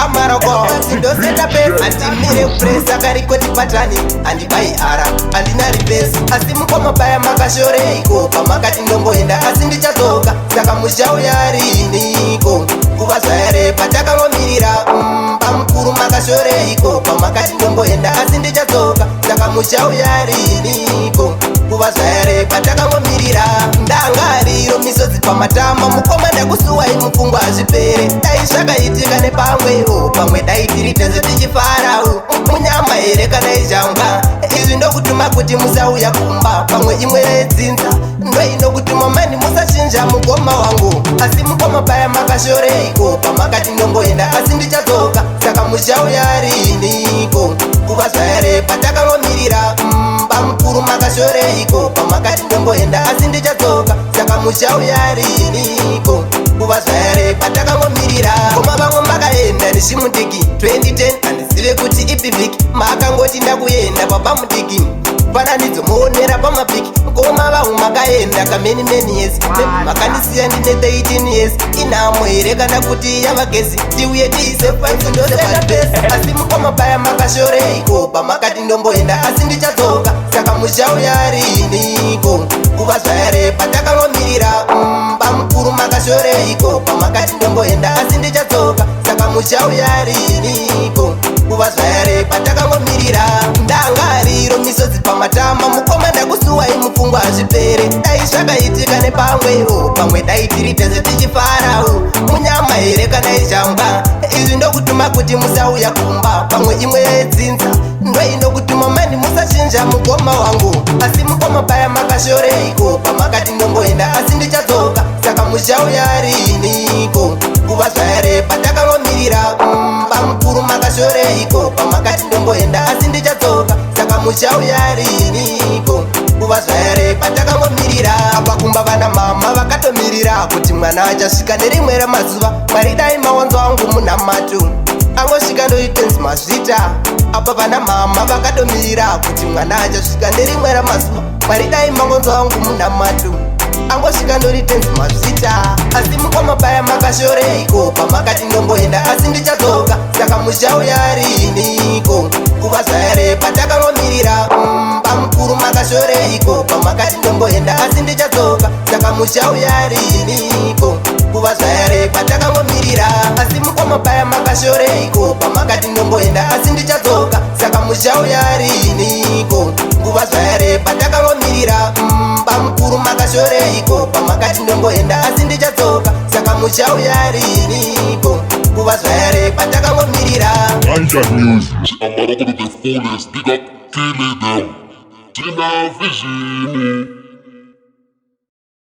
Amaroko ndosenda pesa handimire kupresa karikoti patani handibai ara handina ripesi asi mukomabaya makashoreiko pamakati ndomboenda asi ndichadzoka saka muchauya riniko kuvazvayare patakangomirira pamukuru makashoreiko pamakati ndomboenda asi ndichadzoka saka muchauya riniko kuvazvayare patakangomirira ndangariro misodzi pamatama mukoma ndakusuwai mupfungwa zvipere dai zvakaitika nepamwewo pamwe dai tiri tese tichifarawo munyama here kana izhanga izvi ndokutuma kuti musauya kumba pamwe imwe yedzinza ndoinokutuma mani musachinja mugoma wangu asi mukoma baya makashoreiko pamakati ndongoenda asi ndichadzoka saka muchauya riniko kuvazvayare patakangomirira pamukuru makashoreiko pamakati ndongoenda asi ndichadzoka saka muchauya riniko kuvazvayare patakangomirira koma vamwe makaenda neshimudiki 2010 handizive kuti ipivhiki makangoti ndakuenda papamudiki pananidzo muonera pamapiki koma vamwe makaenda kameni yesi makandisiya ndine 13 years inhamo here kana kuti yavagezi tiuye tiise 5 ndosepapesi asi mukomabaya makashoreiko pamakati ndomboenda asi ndichadzoka saka muchauya riniko kuvazvayare patakangomirira pamukuru makashoreiko pamakati ndomboenda asi ndichadzoka saka muchauya riniko kuvazvayare patakangomirira ndangariro misodzi pamatama mukoma ndakusuwai mupfungwa zvipere dai zvakaitika nepamwewo pamwe dai tiri tese tichifarawo munyama here kana izhanga izvi ndokutuma kuti musauya kumba pamwe imwe yedzinza ndoinokutuma mani musachinja mugoma wangu asi mukoma baya makashoreiko pamakati ndomboenda asi ndichadzoka saka muchauya riniko kuvazvayare patakangomirira pamukuru makashoreiko pamakati ndomboenda asi ndichadzoka saka muchauya riniko kuvazvayare patakangomirira pakumba vana mama vakatomirira kuti mwana achasvika nerimwe ramazuva mwari dai mawanzo angu munhamatu angosvika ndoitenzi mazvita apa vana mama vakatomirira kuti mwana achasvika nerimwe ramazuva mwari dai mawanzo angu munhamatu angosvika ndoritenzi mazvita asi mukomabaya makashoreiko pamakati ndomboenda asi ndichadzoka saka muchauya riniko kuvazvayare patakangomirira pamukuru makashoreiko pamakati ndomboenda asi ndichadzoka saka muchauya riniko kuvazvayare patakangomirira asi mukomabaya makashoreiko pamakati ndomboenda asi ndichadzoka saka muchauya riniko kuvazvayare patakangomirira pamukuru makashoreiko pamakati ndomboenda asi ndichadzoka saka muchauya riniko kuvazvayare patakangomirira Amaroko to the fullest, big up, kill it down. Tina Vision.